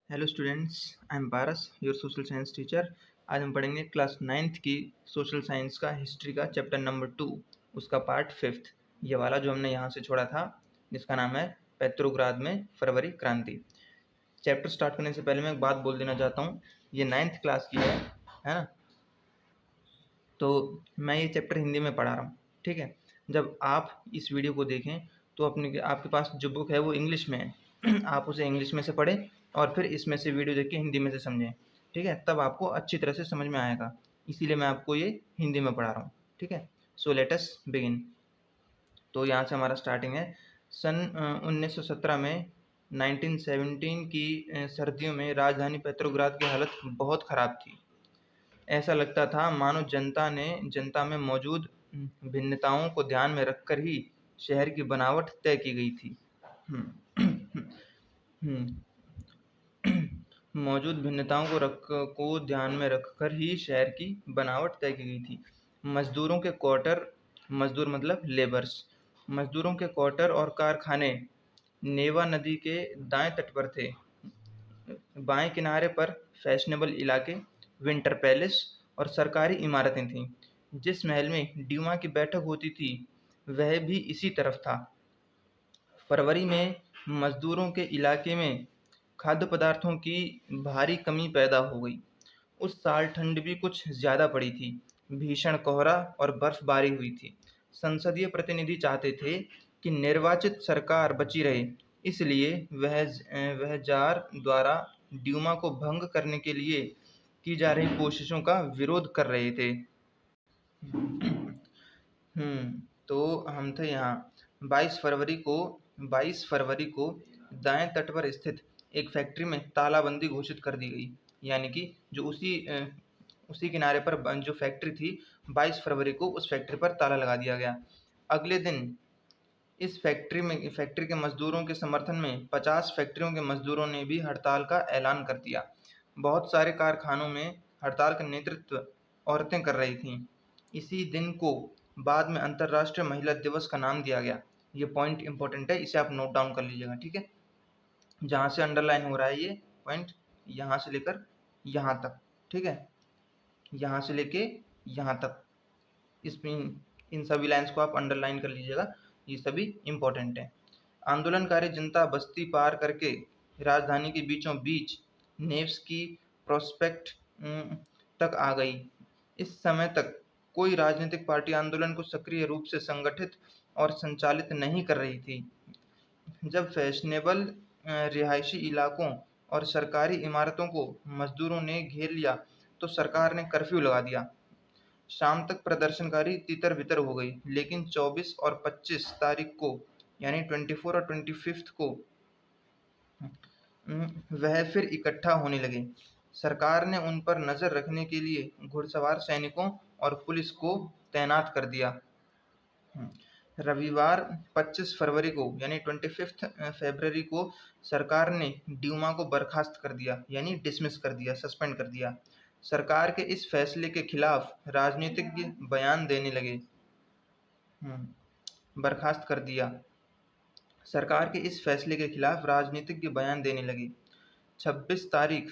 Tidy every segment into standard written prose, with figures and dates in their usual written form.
Hello students, I am Paras, your social science teacher. आज हम पढ़ेंगे क्लास 9th की सोशल साइंस का हिस्ट्री का चैप्टर नंबर 2, उसका पार्ट 5th, ये वाला जो हमने यहाँ से छोड़ा था, जिसका नाम है पेट्रोग्राद में फरवरी क्रांति। चैप्टर स्टार्ट करने से पहले मैं एक बात बोल देना चाहता हूँ, ये 9th क्लास की है ना। तो मैं ये चैप्टर हिंदी में पढ़ा रहा हूँ, ठीक है। जब आप इस वीडियो को देखें तो आपके पास जो बुक है वो इंग्लिश में है आप उसे इंग्लिश में से पढ़ें और फिर इसमें से वीडियो देख के हिंदी में से समझें, ठीक है। तब आपको अच्छी तरह से समझ में आएगा, इसीलिए मैं आपको ये हिंदी में पढ़ा रहा हूँ, ठीक है। So let us begin. तो यहाँ से हमारा स्टार्टिंग है। सन 1917 में 1917 की सर्दियों में राजधानी पेट्रोग्राद की हालत बहुत ख़राब थी। ऐसा लगता था मानो जनता में मौजूद भिन्नताओं को ध्यान में रखकर ही शहर की बनावट तय की गई थी। मौजूद भिन्नताओं को ध्यान में रखकर ही शहर की बनावट तय की गई थी। मजदूरों के क्वार्टर, मजदूर मतलब लेबर्स, मजदूरों के क्वार्टर और कारखाने नेवा नदी के दाएं तट पर थे। बाएं किनारे पर फैशनेबल इलाके, विंटर पैलेस और सरकारी इमारतें थीं। जिस महल में ड्यूमा की बैठक होती थी वह भी इसी तरफ था। फरवरी में मजदूरों के इलाके में खाद्य पदार्थों की भारी कमी पैदा हो गई। उस साल ठंड भी कुछ ज़्यादा पड़ी थी। भीषण कोहरा और बर्फबारी हुई थी। संसदीय प्रतिनिधि चाहते थे कि निर्वाचित सरकार बची रहे, इसलिए वह जार द्वारा ड्यूमा को भंग करने के लिए की जा रही कोशिशों का विरोध कर रहे थे। तो हम थे यहाँ 22 फरवरी को दाएं तट पर स्थित एक फैक्ट्री में तालाबंदी घोषित कर दी गई। यानी कि जो उसी किनारे पर जो फैक्ट्री थी, 22 फरवरी को उस फैक्ट्री पर ताला लगा दिया गया। अगले दिन इस फैक्ट्री के मजदूरों के समर्थन में 50 फैक्ट्रियों के मजदूरों ने भी हड़ताल का ऐलान कर दिया। बहुत सारे कारखानों में हड़ताल का नेतृत्व औरतें कर रही थीं। इसी दिन को बाद में अंतर्राष्ट्रीय महिला दिवस का नाम दिया गया। ये पॉइंट इंपॉर्टेंट है, इसे आप नोट डाउन कर लीजिएगा, ठीक है। जहाँ से अंडरलाइन हो रहा है ये पॉइंट, यहाँ से लेकर यहाँ तक, ठीक है, यहाँ से लेके यहाँ तक, इन सभी लाइन्स को आप अंडरलाइन कर लीजिएगा, ये सभी इम्पोर्टेंट हैं। आंदोलनकारी जनता बस्ती पार करके राजधानी के बीचों बीच नेव्स्की प्रोस्पेक्ट तक आ गई। इस समय तक कोई राजनीतिक पार्टी आंदोलन को सक्रिय रूप से संगठित और संचालित नहीं कर रही थी। जब फैशनेबल रिहायशी इलाकों और सरकारी इमारतों को मजदूरों ने घेर लिया तो सरकार ने कर्फ्यू लगा दिया। शाम तक प्रदर्शनकारी तितर-बितर हो गई, लेकिन 24 और 25 तारीख को यानी 24 और 25 को वह फिर इकट्ठा होने लगे। सरकार ने उन पर नज़र रखने के लिए घुड़सवार सैनिकों और पुलिस को तैनात कर दिया। रविवार 25 फरवरी को यानी 25 फरवरी को सरकार ने ड्यूमा को बर्खास्त कर दिया, यानी डिसमिस कर दिया, सस्पेंड कर दिया। सरकार के इस फैसले के खिलाफ राजनीतिज्ञ बयान देने लगे। बर्खास्त कर दिया। सरकार के इस फैसले के खिलाफ राजनीतिज्ञ बयान देने लगे। 26 तारीख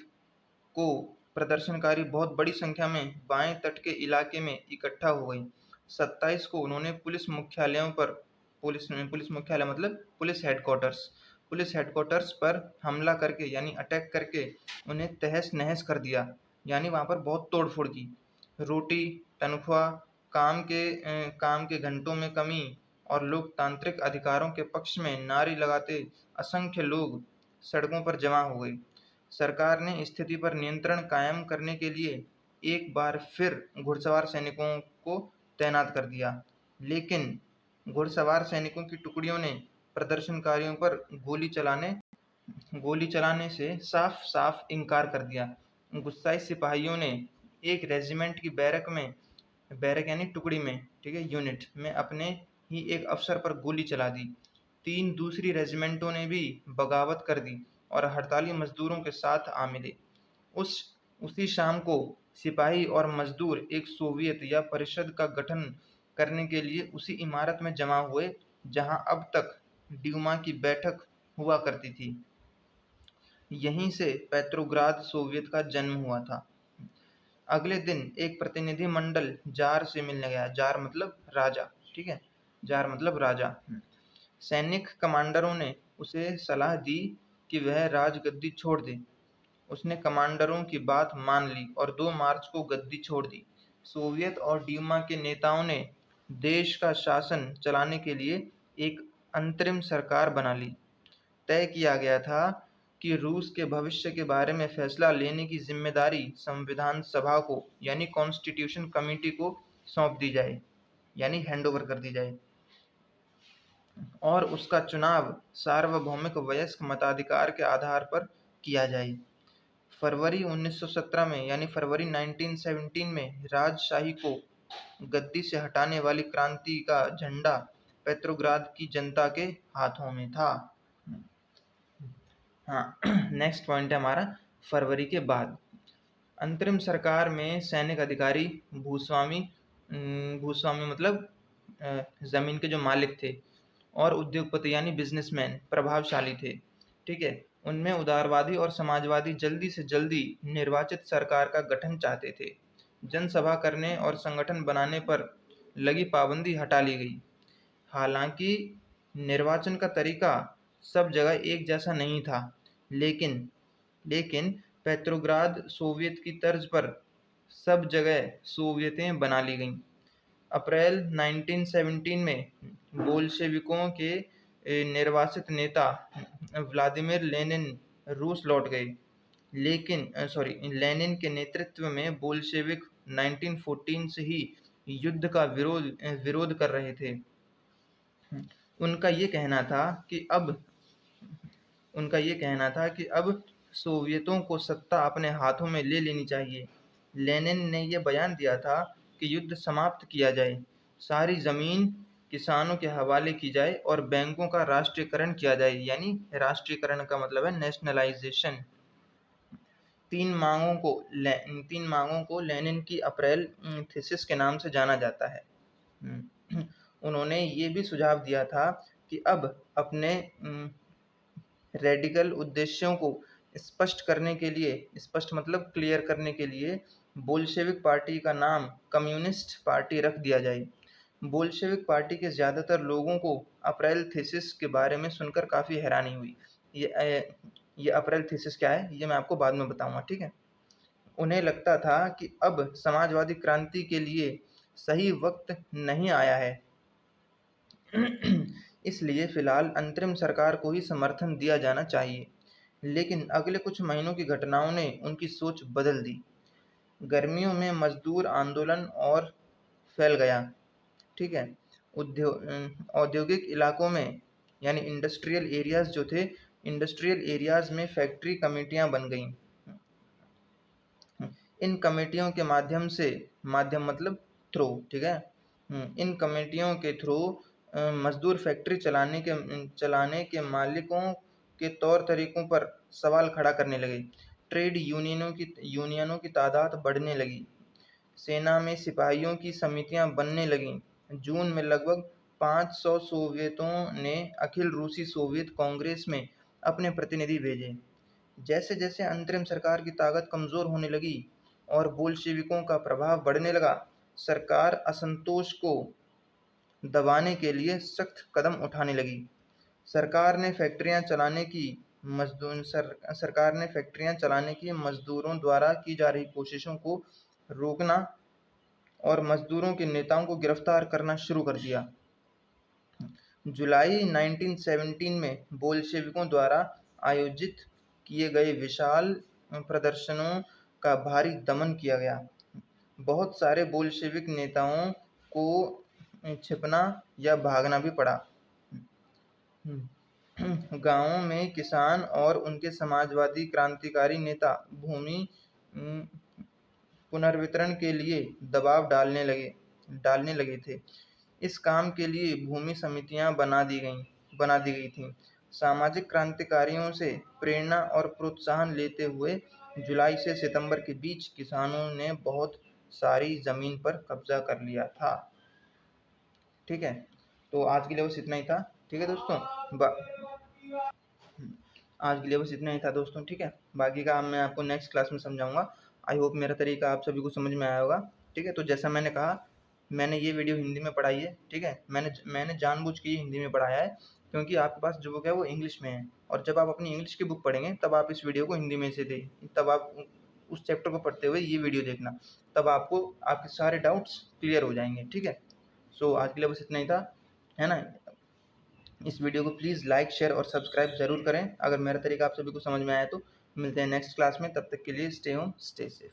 को प्रदर्शनकारी बहुत बड़ी संख्या में बाएं तट के इलाके में इकट्ठा हो गए। 27 को उन्होंने पुलिस मुख्यालय मतलब पुलिस हेडक्वार्टर्स पर हमला करके यानी अटैक करके उन्हें तहस नहस कर दिया, यानी वहाँ पर बहुत तोड़ फोड़ की। रोटी, तनख्वाह, काम के घंटों में कमी और लोकतांत्रिक अधिकारों के पक्ष में नारे लगाते असंख्य लोग सड़कों पर जमा हो गए। सरकार ने स्थिति पर नियंत्रण कायम करने के लिए एक बार फिर घुड़सवार सैनिकों को तैनात कर दिया, लेकिन घुड़सवार सैनिकों की टुकड़ियों ने प्रदर्शनकारियों पर गोली चलाने से साफ-साफ इनकार कर दिया। गुस्साए सिपाहियों ने एक रेजिमेंट की बैरक यानी टुकड़ी में, ठीक है, यूनिट में अपने ही एक अफसर पर गोली चला दी। 3 दूसरी रेजिमेंटों ने भी बगावत कर दी और हड़ताली मजदूरों के साथ आ मिले। उसी शाम को सिपाही और मजदूर एक सोवियत या परिषद का गठन करने के लिए उसी इमारत में जमा हुए जहां अब तक ड्यूमा की बैठक हुआ करती थी। यहीं से पेट्रोग्राद सोवियत का जन्म हुआ था। अगले दिन एक प्रतिनिधि मंडल जार से मिलने गया। जार मतलब राजा, ठीक है, जार मतलब राजा। सैनिक कमांडरों ने उसे सलाह दी कि वह राजगद्दी छोड़ दे। उसने कमांडरों की बात मान ली और 2 मार्च को गद्दी छोड़ दी। सोवियत और ड्यूमा के नेताओं ने देश का शासन चलाने के लिए एक अंतरिम सरकार बना ली। तय किया गया था कि रूस के भविष्य के बारे में फैसला लेने की जिम्मेदारी संविधान सभा को यानी कॉन्स्टिट्यूशन कमेटी को सौंप दी जाए, यानी हैंडओवर कर दी जाए, और उसका चुनाव सार्वभौमिक वयस्क मताधिकार के आधार पर किया जाए। फरवरी 1917 में यानी फरवरी 1917 में राजशाही को गद्दी से हटाने वाली क्रांति का झंडा पेट्रोग्राद की जनता के हाथों में था। हाँ, नेक्स्ट पॉइंट है हमारा फरवरी के बाद। अंतरिम सरकार में सैनिक अधिकारी भूस्वामी, भूस्वामी मतलब जमीन के जो मालिक थे, और उद्योगपति यानी बिजनेसमैन प्रभावशाली थे, ठीक है। उनमें उदारवादी और समाजवादी जल्दी से जल्दी निर्वाचित सरकार का गठन चाहते थे। जनसभा करने और संगठन बनाने पर लगी पाबंदी हटा ली गई। हालांकि निर्वाचन का तरीका सब जगह एक जैसा नहीं था, लेकिन लेकिन पेट्रोग्राद सोवियत की तर्ज पर सब जगह सोवियतें बना ली गईं। अप्रैल 1917 में बोल्शेविकों के निर्वासित नेता व्लादिमीर लेनिन रूस लौट गए, लेकिन लेनिन के नेतृत्व में बोल्शेविक 1914 से ही युद्ध का विरोध कर रहे थे। उनका ये कहना था कि अब सोवियतों को सत्ता अपने हाथों में ले लेनी चाहिए। लेनिन ने यह बयान दिया था कि युद्ध समाप्त किया जाए, सारी जमीन किसानों के हवाले की जाए और बैंकों का राष्ट्रीयकरण किया जाए, यानी राष्ट्रीयकरण का मतलब है नेशनलाइजेशन। तीन मांगों को लेनिन की अप्रैल थीसिस के नाम से जाना जाता है। उन्होंने ये भी सुझाव दिया था कि अब अपने रेडिकल उद्देश्यों को स्पष्ट मतलब क्लियर करने के लिए बोल्शेविक पार्टी का नाम कम्युनिस्ट पार्टी रख दिया जाए। बोल्शेविक पार्टी के ज़्यादातर लोगों को अप्रैल थीसिस के बारे में सुनकर काफ़ी हैरानी हुई। ये अप्रैल थीसिस क्या है ये मैं आपको बाद में बताऊंगा, ठीक है। उन्हें लगता था कि अब समाजवादी क्रांति के लिए सही वक्त नहीं आया है, इसलिए फिलहाल अंतरिम सरकार को ही समर्थन दिया जाना चाहिए। लेकिन अगले कुछ महीनों की घटनाओं ने उनकी सोच बदल दी। गर्मियों में मजदूर आंदोलन और फैल गया, ठीक है। औद्योगिक इलाकों में यानी इंडस्ट्रियल एरियाज जो थे, इंडस्ट्रियल एरियाज में फैक्ट्री कमेटियां बन गईं। इन कमेटियों के माध्यम मतलब थ्रू, ठीक है। इन कमेटियों के थ्रू मजदूर फैक्ट्री चलाने के मालिकों के तौर तरीकों पर सवाल खड़ा करने लगे। ट्रेड यूनियनों की तादाद बढ़ने लगी। सेना में सिपाहियों की समितियां बनने लगीं। जून में लगभग 500 सोवियतों ने अखिल रूसी सोवियत कांग्रेस में अपने प्रतिनिधि भेजे। जैसे जैसे अंतरिम सरकार की ताकत कमज़ोर होने लगी और बोल्शेविकों का प्रभाव बढ़ने लगा, सरकार असंतोष को दबाने के लिए सख्त कदम उठाने लगी। सरकार ने फैक्ट्रियां चलाने की मजदूरों द्वारा की जा रही कोशिशों को रोकना और मजदूरों के नेताओं को गिरफ्तार करना शुरू कर दिया। जुलाई 1917 में बोल्शेविकों द्वारा आयोजित किए गए विशाल प्रदर्शनों का भारी दमन किया गया। बहुत सारे बोल्शेविक नेताओं को छिपना या भागना भी पड़ा। गांवों में किसान और उनके समाजवादी क्रांतिकारी नेता भूमि पुनर्वितरण के लिए दबाव डालने लगे थे। इस काम के लिए भूमि समितियां बना दी गई थीं। सामाजिक क्रांतिकारियों से प्रेरणा और प्रोत्साहन लेते हुए जुलाई से सितंबर के बीच किसानों ने बहुत सारी जमीन पर कब्जा कर लिया था, ठीक है। तो आज के लिए बस इतना ही था, ठीक है दोस्तों। आज के लिए बस इतना ही था दोस्तों, ठीक है। बाकी का मैं आपको नेक्स्ट क्लास में समझाऊंगा। आई होप मेरा तरीका आप सभी को समझ में आया होगा, ठीक है। तो जैसा मैंने कहा, मैंने ये वीडियो हिंदी में पढ़ाई है, ठीक है। मैंने जानबूझ के हिंदी में पढ़ाया है, क्योंकि आपके पास जो बुक है वो इंग्लिश में है, और जब आप अपनी इंग्लिश की बुक पढ़ेंगे तब आप इस वीडियो को हिंदी में से दें, तब आप उस चैप्टर को पढ़ते हुए ये वीडियो देखना, तब आपको आपके सारे डाउट्स क्लियर हो जाएंगे, ठीक है। सो आज के लिए बस इतना ही था, है ना। इस वीडियो को प्लीज़ लाइक, शेयर और सब्सक्राइब ज़रूर करें अगर मेरा तरीका आप सभी को समझ में आया तो। मिलते हैं नेक्स्ट क्लास में, तब तक के लिए स्टे होम, स्टे सेफ।